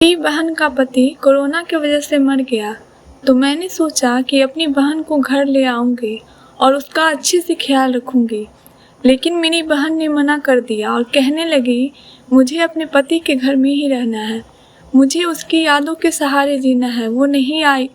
मेरी बहन का पति कोरोना की वजह से मर गया तो मैंने सोचा कि अपनी बहन को घर ले आऊँगी और उसका अच्छे से ख्याल रखूँगी। लेकिन मेरी बहन ने मना कर दिया और कहने लगी मुझे अपने पति के घर में ही रहना है, मुझे उसकी यादों के सहारे जीना है। वो नहीं आई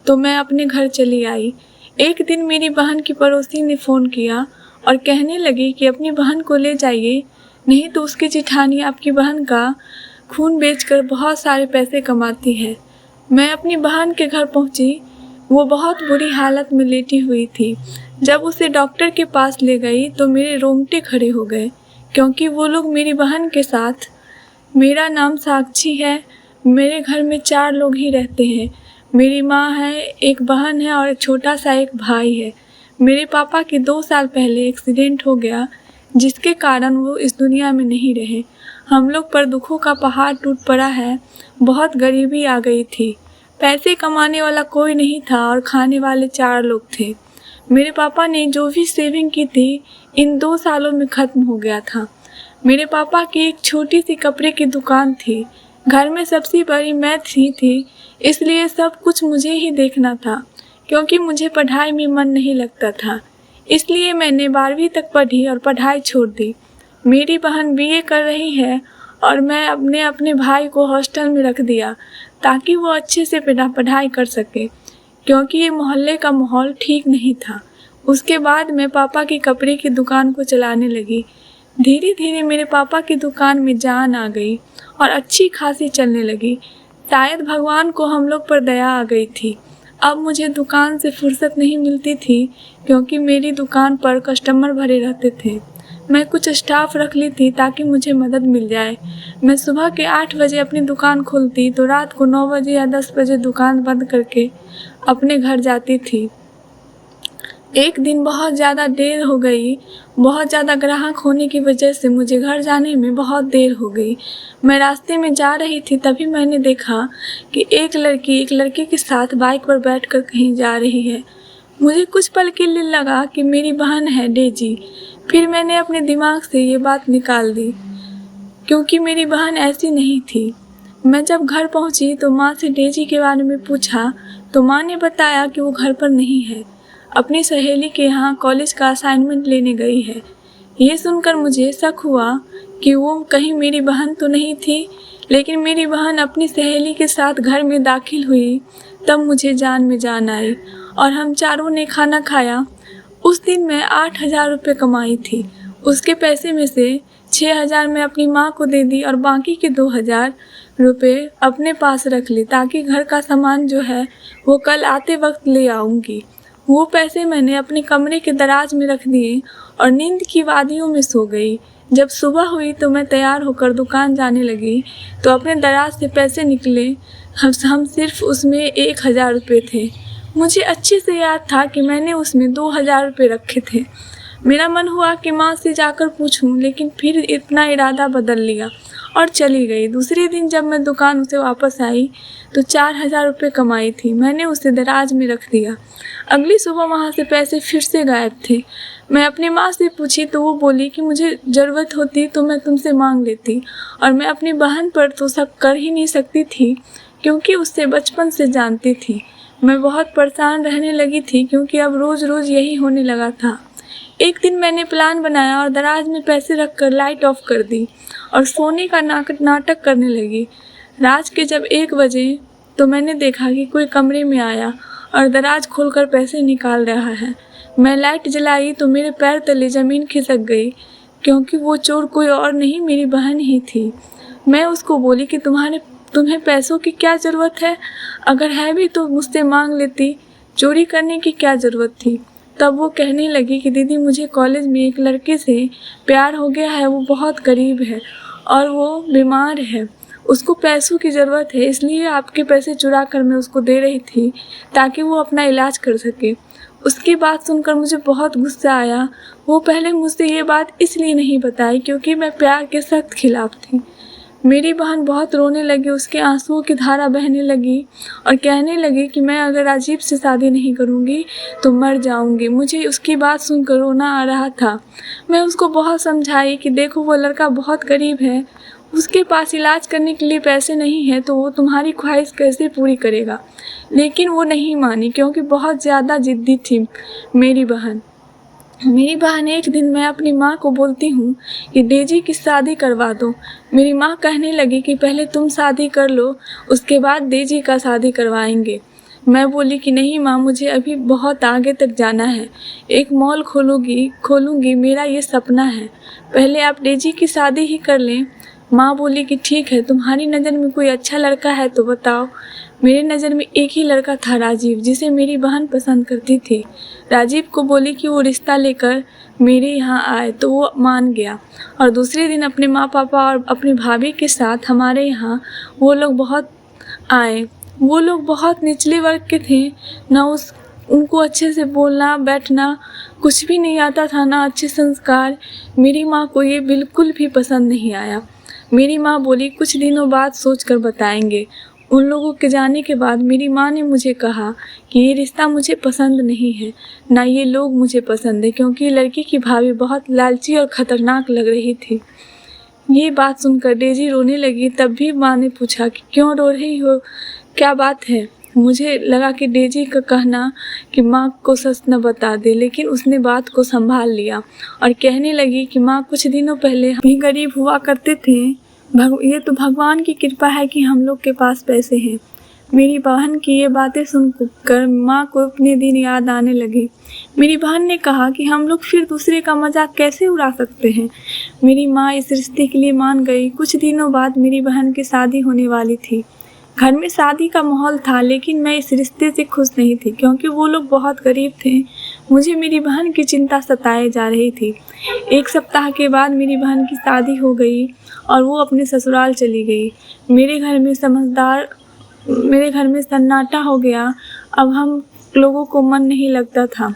तो मैं अपने घर चली आई। एक दिन मेरी बहन की पड़ोसी ने फ़ोन किया और कहने लगी कि अपनी बहन को ले जाइए, नहीं तो उसकी जेठानी आपकी बहन का खून बेचकर बहुत सारे पैसे कमाती है। मैं अपनी बहन के घर पहुंची। वो बहुत बुरी हालत में लेटी हुई थी। जब उसे डॉक्टर के पास ले गई तो मेरे रोंगटे खड़े हो गए, क्योंकि वो लोग मेरी बहन के साथ। मेरा नाम साक्षी है। मेरे घर में 4 लोग ही रहते हैं। मेरी माँ है, एक बहन है और छोटा सा एक भाई है। मेरे पापा के 2 साल पहले एक्सीडेंट हो गया, जिसके कारण वो इस दुनिया में नहीं रहे। हम लोग पर दुखों का पहाड़ टूट पड़ा है। बहुत गरीबी आ गई थी। पैसे कमाने वाला कोई नहीं था और खाने वाले 4 लोग थे। मेरे पापा ने जो भी सेविंग की थी इन 2 सालों में ख़त्म हो गया था। मेरे पापा की एक छोटी सी कपड़े की दुकान थी। घर में सबसे बड़ी मैं थी, इसलिए सब कुछ मुझे ही देखना था। क्योंकि मुझे पढ़ाई में मन नहीं लगता था, इसलिए मैंने 12वीं तक पढ़ी और पढ़ाई छोड़ दी। मेरी बहन बीए कर रही है और मैं अपने भाई को हॉस्टल में रख दिया ताकि वो अच्छे से पढ़ाई कर सके, क्योंकि ये मोहल्ले का माहौल ठीक नहीं था। उसके बाद मैं पापा की कपड़े की दुकान को चलाने लगी। धीरे धीरे मेरे पापा की दुकान में जान आ गई और अच्छी खासी चलने लगी। शायद भगवान को हम लोग पर दया आ गई थी। अब मुझे दुकान से फुर्सत नहीं मिलती थी, क्योंकि मेरी दुकान पर कस्टमर भरे रहते थे। मैं कुछ स्टाफ रख ली थी ताकि मुझे मदद मिल जाए। मैं सुबह के 8 बजे अपनी दुकान खोलती तो रात को 9 बजे या 10 बजे दुकान बंद करके अपने घर जाती थी। एक दिन बहुत ज़्यादा देर हो गई। बहुत ज़्यादा ग्राहक होने की वजह से मुझे घर जाने में बहुत देर हो गई। मैं रास्ते में जा रही थी, तभी मैंने देखा कि एक लड़के के साथ बाइक पर बैठकर कहीं जा रही है। मुझे कुछ पल के लिए लगा कि मेरी बहन है डेजी। फिर मैंने अपने दिमाग से ये बात निकाल दी, क्योंकि मेरी बहन ऐसी नहीं थी। मैं जब घर पहुंची तो माँ से डेजी के बारे में पूछा तो माँ ने बताया कि वो घर पर नहीं है, अपनी सहेली के यहाँ कॉलेज का असाइनमेंट लेने गई है। ये सुनकर मुझे शक हुआ कि वो कहीं मेरी बहन तो नहीं थी। लेकिन मेरी बहन अपनी सहेली के साथ घर में दाखिल हुई तब मुझे जान में जान आई और हम चारों ने खाना खाया। उस दिन मैं 8,000 रुपये कमाई थी। उसके पैसे में से 6,000 मैं अपनी माँ को दे दी और बाकी के 2,000 रुपये अपने पास रख ली, ताकि घर का सामान जो है वो कल आते वक्त ले आऊँगी। वो पैसे मैंने अपने कमरे के दराज में रख दिए और नींद की वादियों में सो गई। जब सुबह हुई तो मैं तैयार होकर दुकान जाने लगी तो अपने दराज से पैसे निकले। हम सिर्फ उसमें 1,000 रुपये थे। मुझे अच्छे से याद था कि मैंने उसमें 2,000 रुपये रखे थे। मेरा मन हुआ कि माँ से जाकर पूछूं, लेकिन फिर इतना इरादा बदल लिया और चली गई। दूसरे दिन जब मैं दुकान से वापस आई तो 4,000 रुपये कमाई थी। मैंने उसे दराज में रख दिया। अगली सुबह वहाँ से पैसे फिर से गायब थे। मैं अपनी माँ से पूछी तो वो बोली कि मुझे ज़रूरत होती तो मैं तुमसे मांग लेती, और मैं अपनी बहन पर तो सब कर ही नहीं सकती थी, क्योंकि उससे बचपन से जानती थी। मैं बहुत परेशान रहने लगी थी, क्योंकि अब रोज़ रोज़ यही होने लगा था। एक दिन मैंने प्लान बनाया और दराज में पैसे रखकर लाइट ऑफ कर दी और सोने का नाटक करने लगी। रात के जब 1 बजे तो मैंने देखा कि कोई कमरे में आया और दराज खोलकर पैसे निकाल रहा है। मैं लाइट जलाई तो मेरे पैर तले ज़मीन खिसक गई, क्योंकि वो चोर कोई और नहीं, मेरी बहन ही थी। मैं उसको बोली कि तुम्हें पैसों की क्या ज़रूरत है? अगर है भी तो मुझसे मांग लेती, चोरी करने की क्या ज़रूरत थी? तब वो कहने लगी कि दीदी, मुझे कॉलेज में एक लड़के से प्यार हो गया है। वो बहुत गरीब है और वो बीमार है, उसको पैसों की ज़रूरत है, इसलिए आपके पैसे चुरा कर मैं उसको दे रही थी ताकि वो अपना इलाज कर सके। उसकी बात सुनकर मुझे बहुत गुस्सा आया। वो पहले मुझसे ये बात इसलिए नहीं बताई क्योंकि मैं प्यार के सख्त खिलाफ थी। मेरी बहन बहुत रोने लगी, उसके आंसुओं की धारा बहने लगी और कहने लगी कि मैं अगर राजीव से शादी नहीं करूँगी तो मर जाऊँगी। मुझे उसकी बात सुनकर रोना आ रहा था। मैं उसको बहुत समझाई कि देखो, वो लड़का बहुत गरीब है, उसके पास इलाज करने के लिए पैसे नहीं है तो वो तुम्हारी ख्वाहिश कैसे पूरी करेगा। लेकिन वो नहीं मानी क्योंकि बहुत ज़्यादा ज़िद्दी थी मेरी बहन। एक दिन मैं अपनी माँ को बोलती हूँ कि डेजी की शादी करवा दो। मेरी माँ कहने लगी कि पहले तुम शादी कर लो, उसके बाद डेजी का शादी करवाएंगे। मैं बोली कि नहीं माँ, मुझे अभी बहुत आगे तक जाना है। एक मॉल खोलूँगी, मेरा ये सपना है। पहले आप डेजी की शादी ही कर लें। माँ बोली कि ठीक है, तुम्हारी नज़र में कोई अच्छा लड़का है तो बताओ। मेरे नज़र में एक ही लड़का था, राजीव, जिसे मेरी बहन पसंद करती थी। राजीव को बोली कि वो रिश्ता लेकर मेरे यहाँ आए तो वो मान गया और दूसरे दिन अपने माँ पापा और अपनी भाभी के साथ हमारे यहाँ वो लोग बहुत निचले वर्ग के थे। उनको अच्छे से बोलना बैठना कुछ भी नहीं आता था, ना अच्छे संस्कार। मेरी माँ को ये बिल्कुल भी पसंद नहीं आया। मेरी माँ बोली कुछ दिनों बाद सोच कर बताएंगे। उन लोगों के जाने के बाद मेरी माँ ने मुझे कहा कि ये रिश्ता मुझे पसंद नहीं है, ना ये लोग मुझे पसंद है, क्योंकि लड़की की भाभी बहुत लालची और ख़तरनाक लग रही थी। ये बात सुनकर डेजी रोने लगी। तब भी माँ ने पूछा कि क्यों रो रही हो, क्या बात है। मुझे लगा कि डेजी का कहना कि माँ को सच न बता दे, लेकिन उसने बात को संभाल लिया और कहने लगी कि माँ, कुछ दिनों पहले हम भी गरीब हुआ करते थे। ये तो भगवान की कृपा है कि हम लोग के पास पैसे हैं। मेरी बहन की ये बातें सुनकर माँ को अपने दिन याद आने लगे। मेरी बहन ने कहा कि हम लोग फिर दूसरे का मजाक कैसे उड़ा सकते हैं। मेरी माँ इस रिश्ते के लिए मान गई। कुछ दिनों बाद मेरी बहन की शादी होने वाली थी। घर में शादी का माहौल था, लेकिन मैं इस रिश्ते से खुश नहीं थी क्योंकि वो लोग बहुत गरीब थे। मुझे मेरी बहन की चिंता सताए जा रही थी। एक सप्ताह के बाद मेरी बहन की शादी हो गई और वो अपने ससुराल चली गई। मेरे घर में सन्नाटा हो गया। अब हम लोगों को मन नहीं लगता था।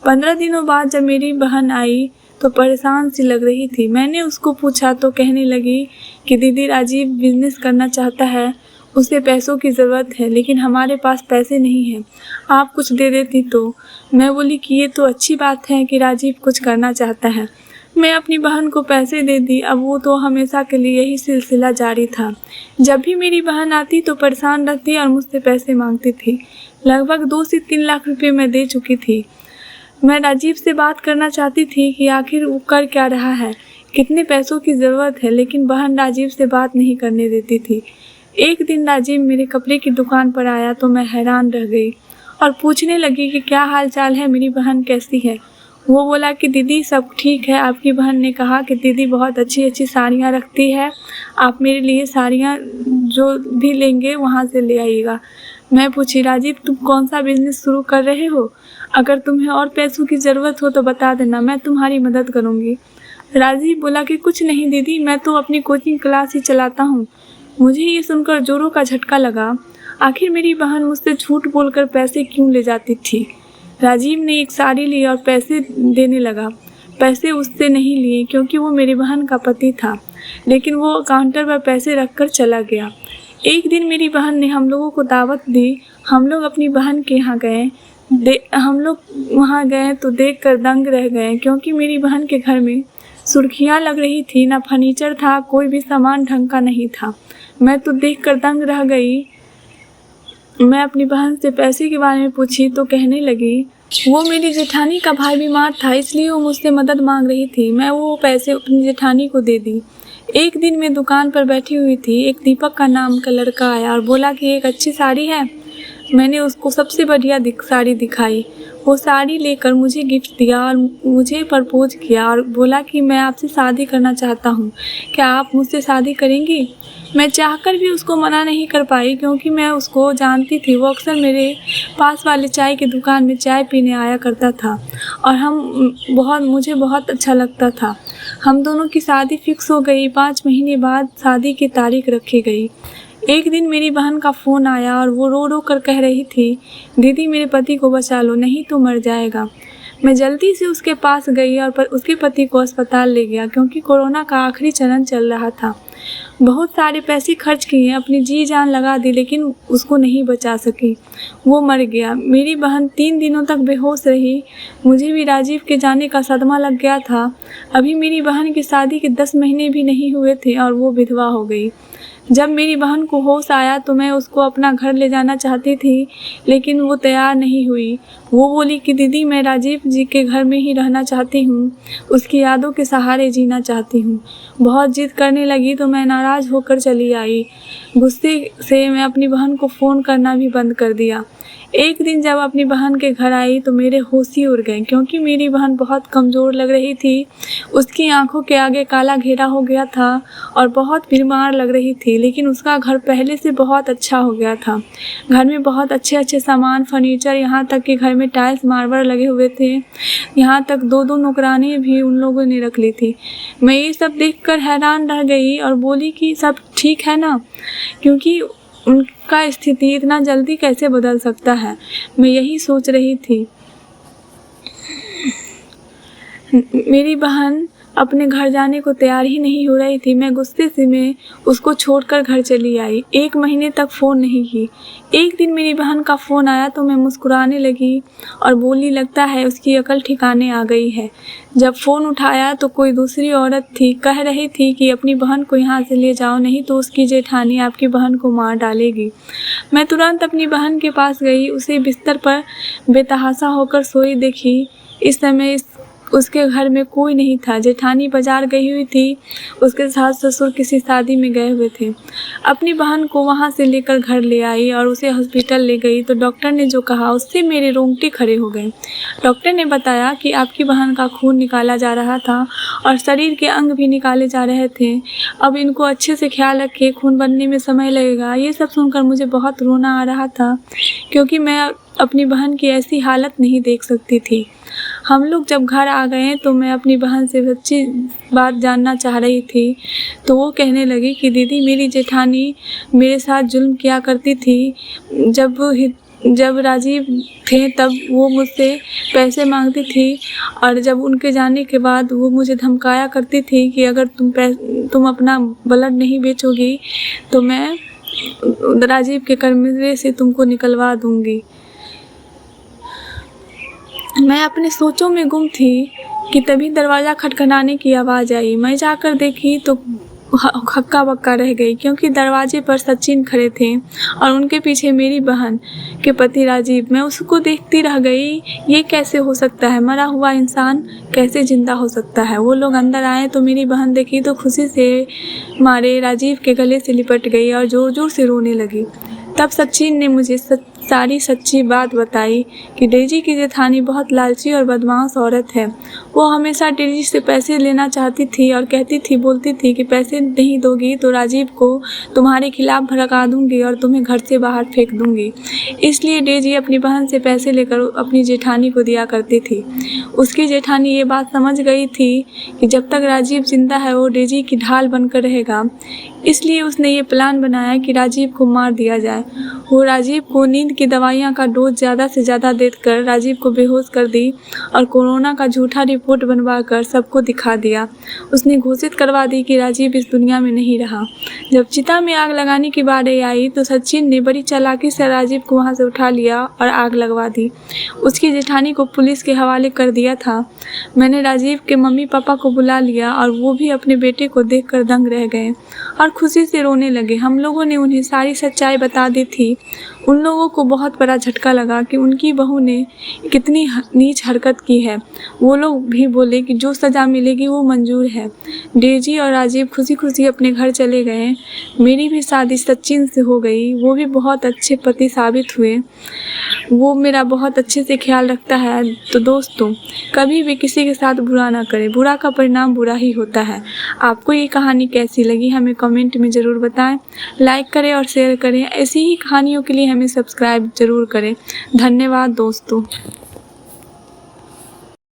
15 दिनों बाद जब मेरी बहन आई तो परेशान सी लग रही थी। मैंने उसको पूछा तो कहने लगी कि दीदी, राजीव बिजनेस करना चाहता है, उसे पैसों की ज़रूरत है, लेकिन हमारे पास पैसे नहीं हैं। आप कुछ दे देती तो। मैं बोली कि ये तो अच्छी बात है कि राजीव कुछ करना चाहता है। मैं अपनी बहन को पैसे दे दी। अब वो तो हमेशा के लिए यही सिलसिला जारी था। जब भी मेरी बहन आती तो परेशान रहती और मुझसे पैसे मांगती थी। लगभग 2 से 3 लाख रुपए मैं दे चुकी थी। मैं राजीव से बात करना चाहती थी कि आखिर वो कर क्या रहा है, कितने पैसों की ज़रूरत है, लेकिन बहन राजीव से बात नहीं करने देती थी। एक दिन राजीव मेरे कपड़े की दुकान पर आया तो मैं हैरान रह गई और पूछने लगी कि क्या हाल चाल है, मेरी बहन कैसी है। वो बोला कि दीदी सब ठीक है। आपकी बहन ने कहा कि दीदी बहुत अच्छी अच्छी साड़ियाँ रखती है, आप मेरे लिए साड़ियाँ जो भी लेंगे वहाँ से ले आइएगा। मैं पूछी, राजीव तुम कौन सा बिजनेस शुरू कर रहे हो? अगर तुम्हें और पैसों की ज़रूरत हो तो बता देना, मैं तुम्हारी मदद करूँगी। राजीव बोला कि कुछ नहीं दीदी, मैं तो अपनी कोचिंग क्लास ही चलाता हूँ। मुझे ये सुनकर जोरों का झटका लगा। आखिर मेरी बहन मुझसे झूठ बोलकर पैसे क्यों ले जाती थी। राजीव ने एक साड़ी ली और पैसे देने लगा। पैसे उससे नहीं लिए क्योंकि वो मेरी बहन का पति था, लेकिन वो काउंटर पर पैसे रखकर चला गया। एक दिन मेरी बहन ने हम लोगों को दावत दी। हम लोग अपनी बहन के यहाँ गए। हम लोग वहाँ गए तो देखकर दंग रह गए, क्योंकि मेरी बहन के घर में सुर्खियाँ लग रही थी, ना फर्नीचर था, कोई भी सामान ढंग का नहीं था। मैं तो देखकर दंग रह गई। मैं अपनी बहन से पैसे के बारे में पूछी तो कहने लगी वो मेरी जेठानी का भाई बीमार था, इसलिए वो मुझसे मदद मांग रही थी। मैं वो पैसे अपनी जेठानी को दे दी। एक दिन मैं दुकान पर बैठी हुई थी। एक दीपक का नाम का लड़का आया और बोला कि एक अच्छी साड़ी है। मैंने उसको सबसे बढ़िया साड़ी दिखाई। वो साड़ी लेकर मुझे गिफ्ट दिया और मुझे प्रपोज किया और बोला कि मैं आपसे शादी करना चाहता हूँ, क्या आप मुझसे शादी करेंगी? मैं चाहकर भी उसको मना नहीं कर पाई, क्योंकि मैं उसको जानती थी। वो अक्सर मेरे पास वाले चाय की दुकान में चाय पीने आया करता था और मुझे बहुत अच्छा लगता था। हम दोनों की शादी फिक्स हो गई। 5 महीने बाद शादी की तारीख रखी गई। एक दिन मेरी बहन का फ़ोन आया और वो रो रो कर कह रही थी, दीदी मेरे पति को बचा लो, नहीं तो मर जाएगा। मैं जल्दी से उसके पास गई और उसके पति को अस्पताल ले गया, क्योंकि कोरोना का आखिरी चरण चल रहा था। बहुत सारे पैसे खर्च किए, अपनी जी जान लगा दी, लेकिन उसको नहीं बचा सकी। वो मर गया। मेरी बहन 3 दिनों तक बेहोश रही। मुझे भी राजीव के जाने का सदमा लग गया था। अभी मेरी बहन की शादी के 10 महीने भी नहीं हुए थे और वो विधवा हो गई। जब मेरी बहन को होश आया तो मैं उसको अपना घर ले जाना चाहती थी, लेकिन वो तैयार नहीं हुई। वो बोली कि दीदी, मैं राजीव जी के घर में ही रहना चाहती हूँ, उसकी यादों के सहारे जीना चाहती हूँ। बहुत जिद करने लगी तो मैं नाराज़ होकर चली आई। गुस्से से मैं अपनी बहन को फ़ोन करना भी बंद कर दिया। एक दिन जब अपनी बहन के घर आई तो मेरे होश ही उड़ गए, क्योंकि मेरी बहन बहुत कमज़ोर लग रही थी। उसकी आंखों के आगे काला घेरा हो गया था और बहुत बीमार लग रही थी, लेकिन उसका घर पहले से बहुत अच्छा हो गया था। घर में बहुत अच्छे अच्छे सामान, फर्नीचर, यहाँ तक कि घर में टाइल्स मार्बल लगे हुए थे। यहाँ तक 2-2 नौकरानी भी उन लोगों ने रख ली थी। मैं ये सब देखकर हैरान रह गई और बोली कि सब ठीक है ना, क्योंकि उनका स्थिति इतना जल्दी कैसे बदल सकता है। मैं यही सोच रही थी। मेरी बहन अपने घर जाने को तैयार ही नहीं हो रही थी। मैं गुस्से से मैं उसको छोड़कर घर चली आई। 1 महीने तक फ़ोन नहीं की। एक दिन मेरी बहन का फ़ोन आया तो मैं मुस्कुराने लगी और बोली, लगता है उसकी अकल ठिकाने आ गई है। जब फ़ोन उठाया तो कोई दूसरी औरत थी। कह रही थी कि अपनी बहन को यहाँ से ले जाओ, नहीं तो उसकी जेठानी आपकी बहन को मार डालेगी। मैं तुरंत अपनी बहन के पास गई, उसे बिस्तर पर बेतहाशा होकर सोई देखी। इस समय उसके घर में कोई नहीं था। जेठानी बाजार गई हुई थी, उसके सास ससुर किसी शादी में गए हुए थे। अपनी बहन को वहाँ से लेकर घर ले आई और उसे हॉस्पिटल ले गई तो डॉक्टर ने जो कहा उससे मेरे रोंगटे खड़े हो गए। डॉक्टर ने बताया कि आपकी बहन का खून निकाला जा रहा था और शरीर के अंग भी निकाले जा रहे थे। अब इनको अच्छे से ख्याल रखिए, खून बनने में समय लगेगा। ये सब सुनकर मुझे बहुत रोना आ रहा था, क्योंकि मैं अपनी बहन की ऐसी हालत नहीं देख सकती थी। हम लोग जब घर आ गए तो मैं अपनी बहन से सच्ची बात जानना चाह रही थी, तो वो कहने लगी कि दीदी, मेरी जेठानी मेरे साथ जुल्म किया करती थी। जब राजीव थे तब वो मुझसे पैसे मांगती थी और जब उनके जाने के बाद वो मुझे धमकाया करती थी कि अगर तुम अपना ब्लड नहीं बेचोगी तो मैं राजीव के कमरे से तुमको निकलवा दूंगी। मैं अपने सोचों में गुम थी कि तभी दरवाज़ा खटखटाने की आवाज़ आई। मैं जाकर देखी तो हक्का बक्का रह गई, क्योंकि दरवाजे पर सचिन खड़े थे और उनके पीछे मेरी बहन के पति राजीव। मैं उसको देखती रह गई। ये कैसे हो सकता है? मरा हुआ इंसान कैसे जिंदा हो सकता है? वो लोग अंदर आए तो मेरी बहन देखी तो खुशी से मारे राजीव के गले से लिपट गई और ज़ोर ज़ोर से रोने लगी। तब सचिन ने मुझे सारी सच्ची बात बताई कि डेजी की जेठानी बहुत लालची और बदमाश औरत है। वो हमेशा डेजी से पैसे लेना चाहती थी और बोलती थी कि पैसे नहीं दोगी तो राजीव को तुम्हारे खिलाफ भड़का दूंगी और तुम्हें घर से बाहर फेंक दूंगी। इसलिए डेजी अपनी बहन से पैसे लेकर अपनी जेठानी को दिया करती थी। उसकी जेठानी ये बात समझ गई थी कि जब तक राजीव जिंदा है वो डेजी की ढाल बनकर रहेगा। इसलिए उसने ये प्लान बनाया कि राजीव को मार दिया जाए। वो राजीव को नींद की दवाइयाँ का डोज ज़्यादा से ज़्यादा देकर राजीव को बेहोश कर दी और कोरोना का झूठा रिपोर्ट बनवा कर सबको दिखा दिया। उसने घोषित करवा दी कि राजीव इस दुनिया में नहीं रहा। जब चिता में आग लगाने की बारी आई तो सचिन ने बड़ी चालाकी से राजीव को वहाँ से उठा लिया और आग लगवा दी। उसकी जेठानी को पुलिस के हवाले कर दिया था। मैंने राजीव के मम्मी पापा को बुला लिया और वो भी अपने बेटे को देखकर दंग रह गए और खुशी से रोने लगे। हम लोगों ने उन्हें सारी सच्चाई बता दी थी। उन लोगों को बहुत बड़ा झटका लगा कि उनकी बहू ने कितनी नीच हरकत की है। वो लोग भी बोले कि जो सज़ा मिलेगी वो मंजूर है। डेजी और राजीव खुशी खुशी अपने घर चले गए। मेरी भी शादी सचिन से हो गई। वो भी बहुत अच्छे पति साबित हुए। वो मेरा बहुत अच्छे से ख्याल रखता है। तो दोस्तों, कभी भी किसी के साथ बुरा ना करें, बुरा का परिणाम बुरा ही होता है। आपको ये कहानी कैसी लगी हमें कमेंट में ज़रूर बताएं। लाइक करें और शेयर करें। ऐसी ही कहानियों के लिए हमें सब्सक्राइब ज़रूर करें। धन्यवाद दोस्तों।